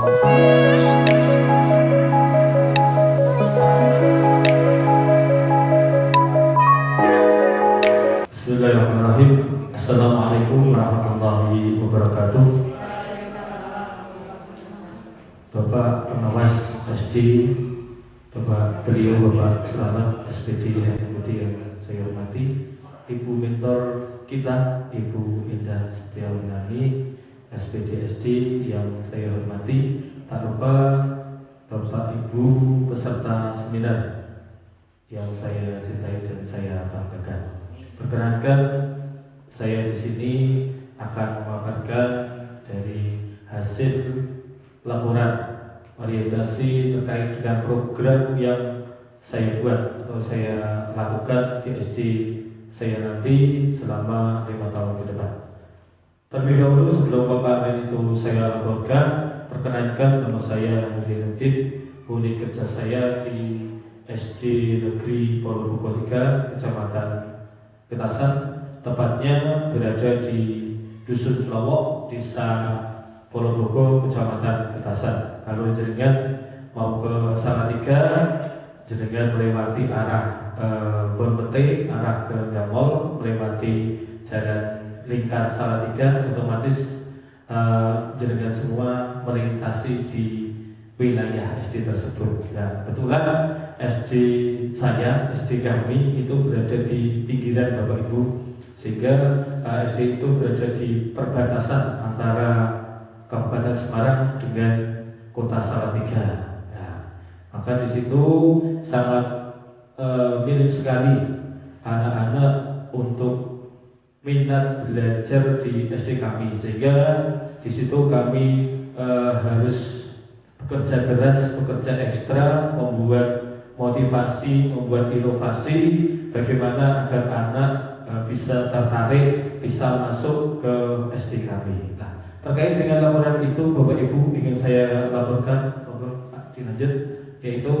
Bismillahirrahmanirrahim. Assalamualaikum warahmatullahi wabarakatuh. Bapak Pengawas SD, Bapak Selamat SPD yang saya hormati, Ibu mentor kita, Ibu Indah Setiawinani SPD SD yang saya hormati, tak lupa Bapak Ibu peserta seminar yang saya cintai dan saya banggakan. Perkenankan saya di sini akan memaparkan dari hasil laporan orientasi terkait dengan program yang saya buat atau saya lakukan di SD saya nanti selama 5 tahun ke depan. Terlebih dahulu sebelum paparan itu saya laporkan, perkenankan nama saya Muhyiddin, unit kerja saya di SD Negeri Ponorogo 3, Kecamatan Ketasan, tepatnya berada di Dusun Sulawok, Desa Ponorogo, Kecamatan Ketasan. Kalau jenengan mau ke Salatiga, jenengan melewati arah Bonpete, arah ke Jamol, melewati jalan lingkar Salatiga, otomatis jenengan semua melintasi di wilayah SD tersebut. Nah, kebetulan SD saya, SD kami itu berada di pinggiran Bapak Ibu, sehingga SD itu berada di perbatasan antara Kabupaten Semarang dengan Kota Salatiga. Nah, maka di situ sangat minim sekali anak-anak untuk minat belajar di SD kami, sehingga di situ kami harus bekerja keras, bekerja ekstra, membuat motivasi, membuat inovasi bagaimana agar anak bisa tertarik, bisa masuk ke SD kami. Nah, terkait dengan laporan itu Bapak Ibu ingin saya laporkan, dilanjut, yaitu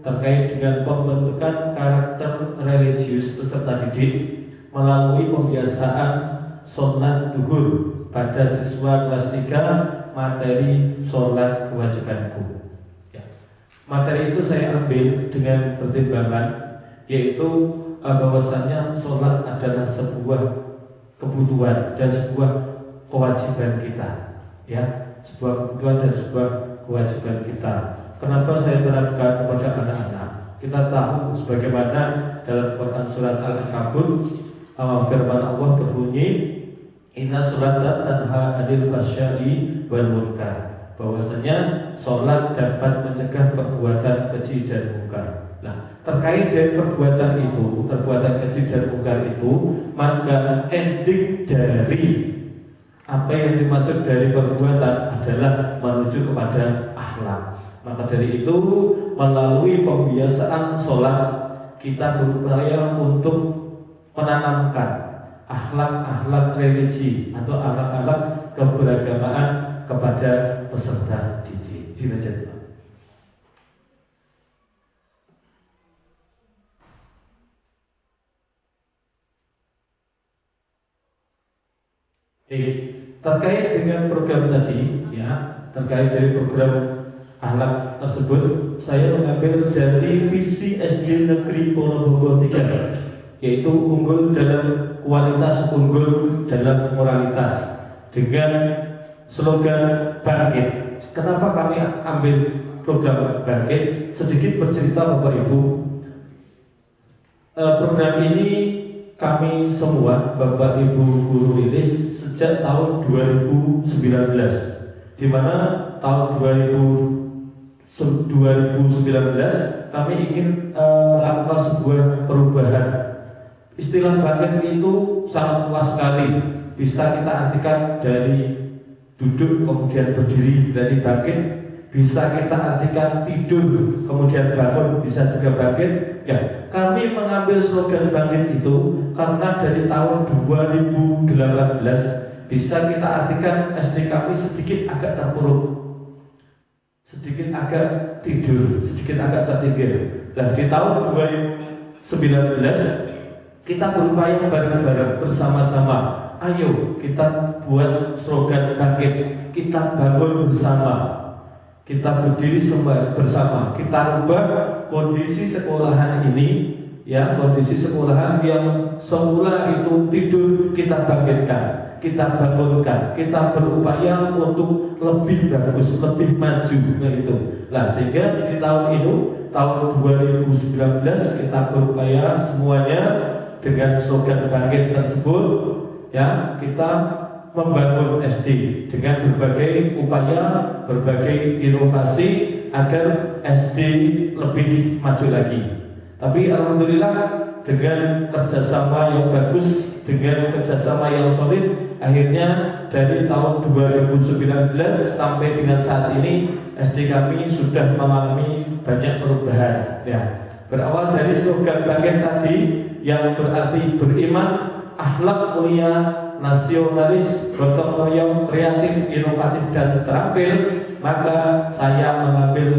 terkait dengan pembentukan karakter religius peserta didik melalui pembiasaan sholat duhur pada siswa kelas 3 materi sholat kewajibanku. Materi itu saya ambil dengan pertimbangan, yaitu bahwasannya sholat adalah sebuah kebutuhan dan sebuah kewajiban kita, ya, sebuah kebutuhan dan sebuah kewajiban kita. Kenapa saya terapkan kepada anak-anak? Kita tahu sebagaimana dalam Quran surat Al-Ankabut, firman Allah berbunyi, Inna sholata tanha 'anil fahsya'i wal munkar, bahwasanya sholat dapat mencegah perbuatan keji dan mungkar. Nah, terkait dengan perbuatan itu, perbuatan keji dan mungkar itu, maka ending dari apa yang dimaksud dari perbuatan adalah menuju kepada akhlak. Maka dari itu, melalui pembiasaan sholat, kita berupaya untuk menanamkan akhlak-akhlak religi atau akhlak-akhlak keberagamaan kepada peserta didik. Dilanjut. Terkait dengan program tadi, ya, terkait dari program akhlak tersebut, saya mengambil dari visi SD Negeri Ponorogo 3, yaitu unggul dalam kualitas, unggul dalam moralitas, dengan slogan bangkit. Kenapa kami ambil program bangkit? Sedikit bercerita Bapak Ibu. Program ini kami semua, Bapak Ibu guru rilis sejak tahun 2019, di mana tahun 2019 kami ingin melakukan sebuah perubahan. Istilah bangkit itu sangat luas sekali, bisa kita artikan dari duduk kemudian berdiri, dari bangkit bisa kita artikan tidur kemudian bangun, bisa juga bangkit. Ya, kami mengambil slogan bangkit itu karena dari tahun 2018 bisa kita artikan SD kami sedikit agak terpuruk, sedikit agak tidur, sedikit agak tertinggal. Nah, di tahun 2019 kita berupaya bareng-bareng bersama-sama. Ayo kita buat slogan bangkit, kita bangun bersama. kita berdiri bersama, kita rubah kondisi sekolahan ini, ya, kondisi sekolahan yang semula itu tidur, kita bangkitkan, kita bangunkan, kita berupaya untuk lebih bagus, lebih maju, begitu. Nah, sehingga di tahun ini, tahun 2019, kita berupaya semuanya dengan slogan bangkit tersebut, ya, kita membangun SD dengan berbagai upaya, berbagai inovasi agar SD lebih maju lagi. Tapi alhamdulillah dengan kerjasama yang bagus, dengan kerjasama yang solid, akhirnya dari tahun 2019 sampai dengan saat ini SD kami sudah mengalami banyak perubahan. Ya, berawal dari slogan bangkit tadi yang berarti beriman, akhlak mulia, nasionalis, gotong royong, kreatif, inovatif, dan terampil, maka saya mengambil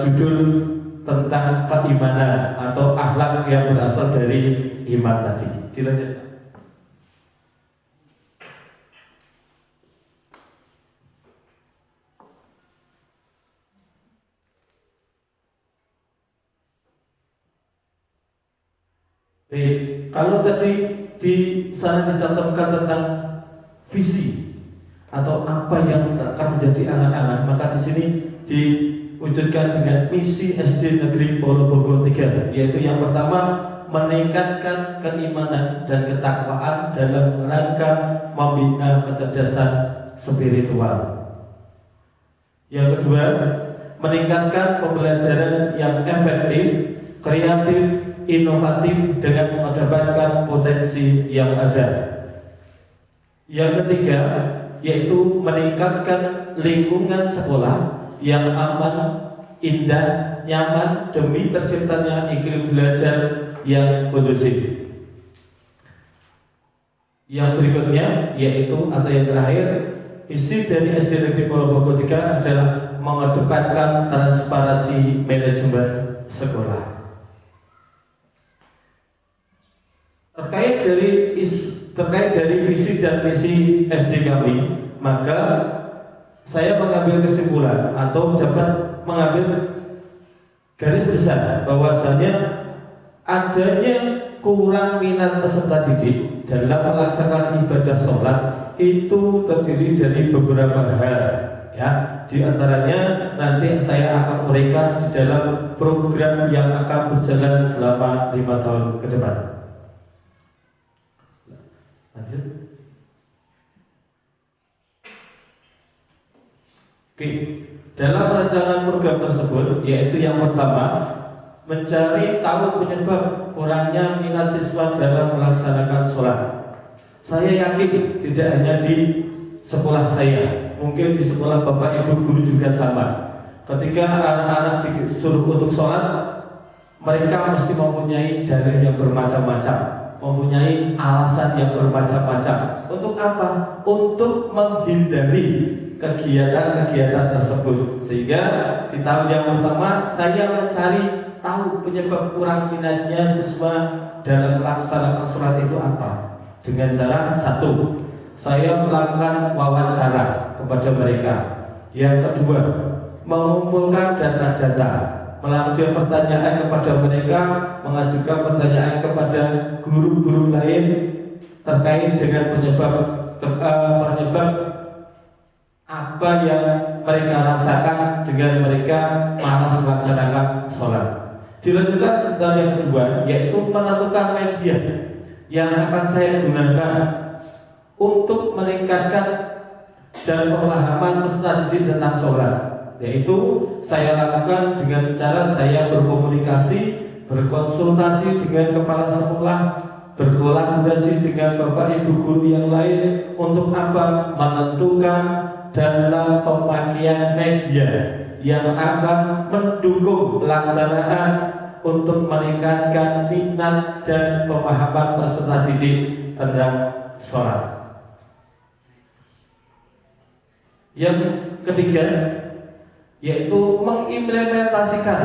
judul tentang keimanan atau akhlak yang berasal dari iman tadi. Dilanjutkan. Kalau tadi di sana dicantumkan tentang visi atau apa yang akan menjadi angan-angan, maka di sini diwujudkan dengan misi SD Negeri Ponorogo 3, yaitu yang pertama meningkatkan keimanan dan ketakwaan dalam rangka membina kecerdasan spiritual. Yang kedua, meningkatkan pembelajaran yang efektif, kreatif, inovatif dengan mengedepankan potensi yang ada. Yang ketiga, yaitu meningkatkan lingkungan sekolah yang aman, indah, nyaman demi terciptanya iklim belajar yang kondusif. Yang berikutnya, yaitu atau yang terakhir, isi dari SD Negeri Ponorogo 3 adalah mengedepankan transparansi manajemen sekolah. Terkait dari visi dan misi SD kami, maka saya mengambil kesimpulan atau dapat mengambil garis besar bahwasanya adanya kurang minat peserta didik dalam melaksanakan ibadah sholat itu terdiri dari beberapa hal, ya. Di antaranya nanti saya akan uraikan di dalam program yang akan berjalan selama 5 tahun ke depan. Lanjut. Oke, dalam rancangan program tersebut, yaitu yang pertama, mencari tahu penyebab kurangnya minat siswa dalam melaksanakan sholat. Saya yakin tidak hanya di sekolah saya, mungkin di sekolah bapak ibu guru juga sama. Ketika anak-anak disuruh untuk sholat, mereka mesti mempunyai dalil yang bermacam-macam, mempunyai alasan yang bermacam-macam. Untuk apa? Untuk menghindari kegiatan-kegiatan tersebut. Sehingga di tahun yang pertama saya mencari tahu penyebab kurang minatnya siswa dalam melaksanakan sholat itu apa. Dengan cara satu, saya melakukan wawancara kepada mereka. Yang kedua, mengumpulkan data-data, melanjutkan pertanyaan kepada mereka, mengajukan pertanyaan kepada guru-guru lain terkait dengan penyebab apa yang mereka rasakan dengan mereka malas melaksanakan sholat. Dilanjutkan setelah yang kedua, yaitu menentukan media yang akan saya gunakan untuk meningkatkan dan pemahaman peserta didik tentang sholat. Yaitu saya lakukan dengan cara saya berkomunikasi, berkonsultasi dengan kepala sekolah, berkolaborasi dengan bapak ibu guru yang lain untuk apa? Menentukan dalam pemakaian media yang akan mendukung pelaksanaan untuk meningkatkan minat dan pemahaman peserta didik tentang sholat. Yang ketiga, yaitu mengimplementasikan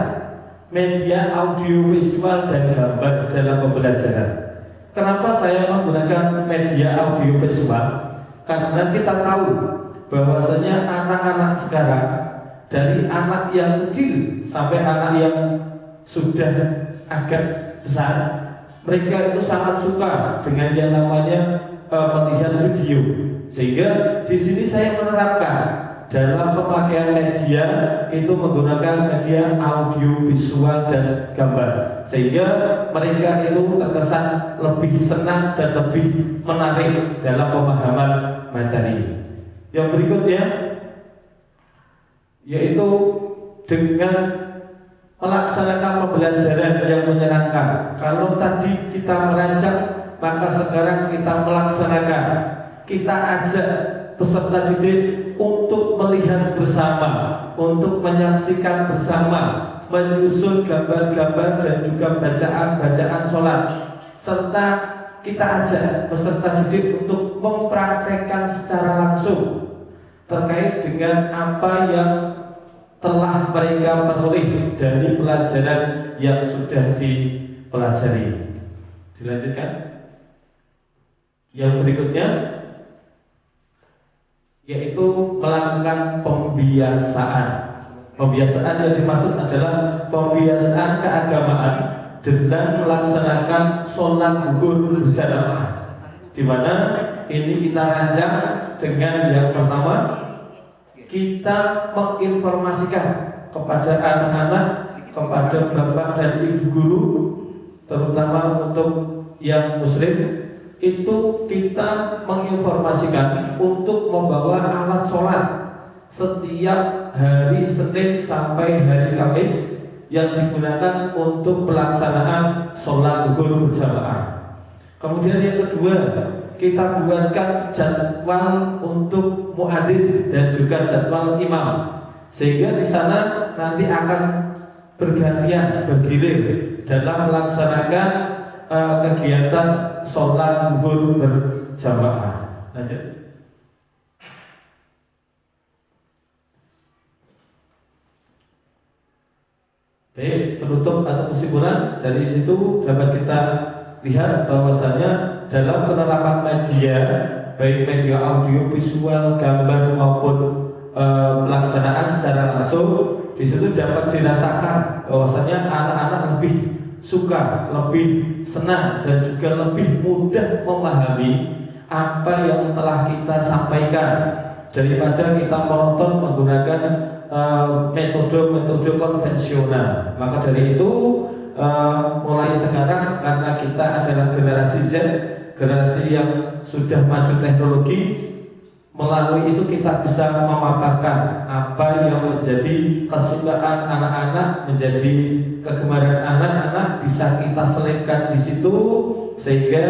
media audiovisual dan gambar dalam pembelajaran. Kenapa saya menggunakan media audiovisual? Karena kita tahu bahwasanya anak-anak sekarang dari anak yang kecil sampai anak yang sudah agak besar, mereka itu sangat suka dengan yang namanya melihat video. Sehingga di sini saya menerapkan dalam pemakaian media itu menggunakan media audio, visual dan gambar, sehingga mereka itu terkesan lebih senang dan lebih menarik dalam pemahaman materi. Yang berikutnya yaitu dengan melaksanakan pembelajaran yang menyenangkan. Kalau tadi kita merancang, maka sekarang kita melaksanakan. Kita ajak peserta didik untuk melihat bersama, untuk menyaksikan bersama, menyusun gambar-gambar dan juga bacaan-bacaan sholat, serta kita ajak peserta didik untuk mempraktekkan secara langsung terkait dengan apa yang telah mereka peroleh dari pelajaran yang sudah dipelajari. Dilanjutkan. Yang berikutnya yaitu melakukan pembiasaan. Pembiasaan yang dimaksud adalah pembiasaan keagamaan dengan melaksanakan sholat zuhur berjamaah, di mana ini kita rancang dengan yang pertama, kita menginformasikan kepada anak-anak, kepada bapak dan ibu guru, terutama untuk yang muslim, itu kita menginformasikan untuk membawa alat sholat setiap hari Senin sampai hari Kamis yang digunakan untuk pelaksanaan sholat zuhur berjamaah. Kemudian yang kedua, kita buatkan jadwal untuk muadzin dan juga jadwal imam, sehingga di sana nanti akan bergantian, bergilir dalam melaksanakan kegiatan sholat zuhur berjamaah. Lanjut. Baik, penutup atau kesimpulan dari situ dapat kita lihat bahwasanya dalam penerapan media, baik media audio, visual, gambar maupun pelaksanaan secara langsung, di situ dapat dirasakan bahwasanya anak-anak lebih suka, lebih senang dan juga lebih mudah memahami apa yang telah kita sampaikan daripada kita menonton menggunakan metode-metode konvensional. Maka dari itu mulai sekarang, karena kita adalah generasi Z, generasi yang sudah maju teknologi, melalui itu kita bisa memaparkan apa yang menjadi kesukaan anak-anak, menjadi kegemaran anak-anak, bisa kita selipkan di situ sehingga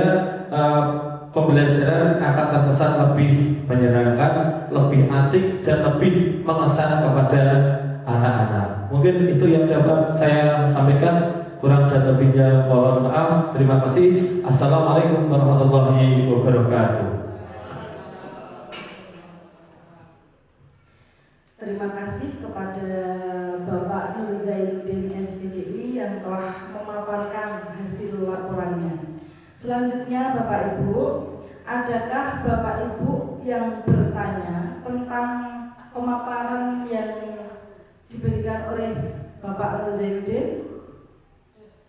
pembelajaran akan terkesan lebih menyenangkan, lebih asik dan lebih mengesan kepada anak-anak. Mungkin itu yang dapat saya sampaikan. Kurang dan lebihnya mohon maaf. Terima kasih. Assalamualaikum warahmatullahi wabarakatuh. Terima kasih kepada Bapak Nur Zainuddin SPDI yang telah memaparkan hasil laporannya. Selanjutnya Bapak Ibu, adakah Bapak Ibu yang bertanya tentang pemaparan yang diberikan oleh Bapak Nur Zainuddin?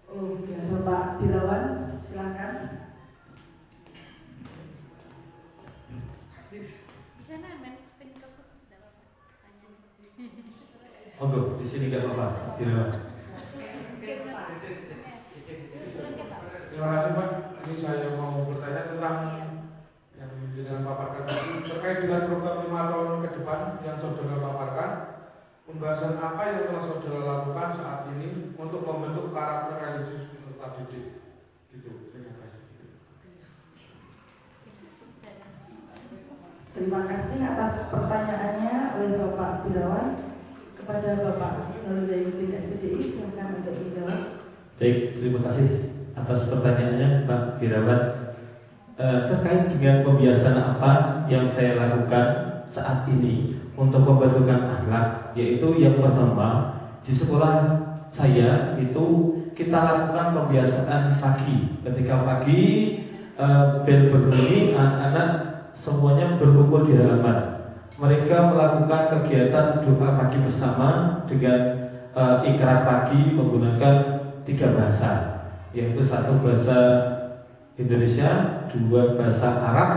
Oh ya, Bapak Birawan, silakan. Di sana main kesut, tidak apa-apa. Oke, di sini nggak apa-apa. Birawan. Terima kasih Pak. Ini saya mau bertanya tentang yang dengan paparkan tadi terkait dengan program 5 tahun ke depan yang saudara paparkan. Pembahasan apa yang telah saudara lakukan saat ini untuk membentuk karakter religius peserta didik? Gitu. Terima kasih. Terima kasih atas pertanyaannya oleh Bapak Birawan. Kepada Bapak Nur Zainuddin SPDI, silakan untuk menjawab. Baik, terima kasih atas pertanyaannya Pak Birawan. Terkait dengan pembiasaan apa yang saya lakukan saat ini untuk pembentukan akhlak, yaitu yang pertama, di sekolah saya itu kita lakukan pembiasaan pagi. Ketika pagi bel berbunyi, anak-anak semuanya berkumpul di halaman. mereka melakukan kegiatan doa pagi bersama dengan ikrar pagi menggunakan 3 bahasa, yaitu 1 bahasa Indonesia, 2 bahasa Arab,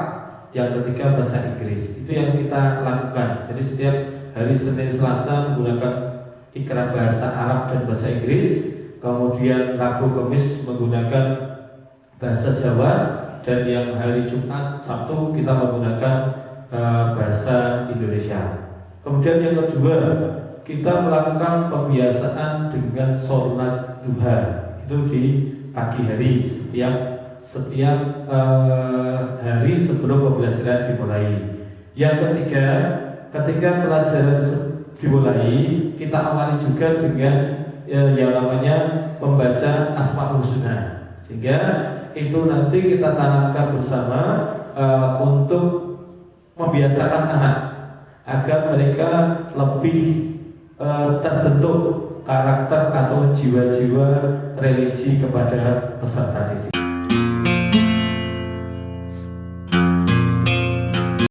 yang ketiga bahasa Inggris. Itu yang kita lakukan. Jadi setiap hari Senin Selasa menggunakan ikrar bahasa Arab dan bahasa Inggris, kemudian Rabu Kamis menggunakan bahasa Jawa, dan yang hari Jumat Sabtu kita menggunakan bahasa Indonesia. Kemudian yang kedua, kita melakukan pembiasaan dengan sholat duha itu di pagi hari setiap hari sebelum pembelajaran dimulai. Yang ketiga, ketika pelajaran dimulai, kita awali juga dengan yang namanya membaca Asmaul Husna, sehingga itu nanti kita tanamkan bersama untuk membiasakan anak agar mereka lebih terbentuk karakter atau jiwa-jiwa religi kepada peserta didik.